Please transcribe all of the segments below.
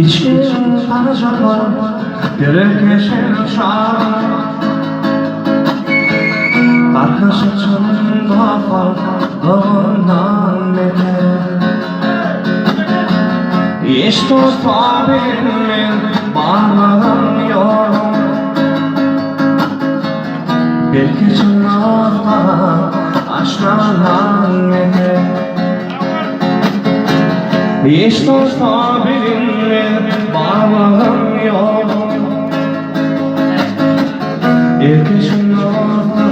İçkin harcama gerekirse şart Kardeşim daha fazlalığından beter Hiç tutabilmin varlığım yok Belki çınarda aşklardan beter Hiç tutabilmin varlığım yok Belki çınarda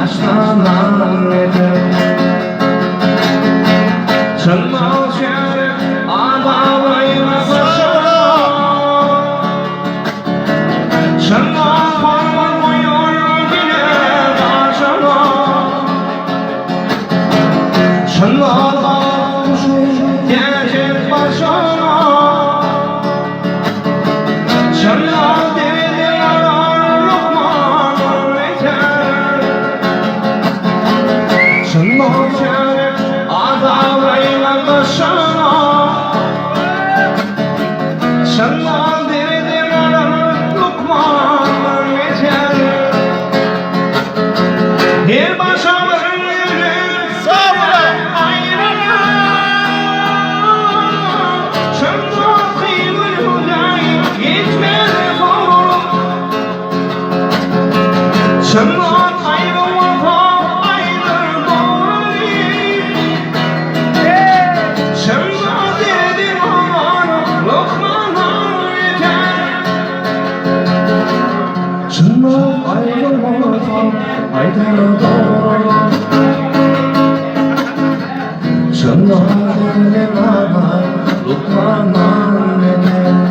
aşklardan beter Çınlar şerif adamıyla başına Çınlar parlamıyor bile başına Çınlar gelecek başına Çınlar dedi arar Lokman yeter Çınlar şerif adamıyla başına Çınlar dedi arar Lokman yeter Bir başa Çınlar ayrı vafa ayrı doğru Çınlar dedim aman Lokman'a yeter Çınlar ayrı vafa ayrı doğru Çınlar dedim aman Lokman'a yeter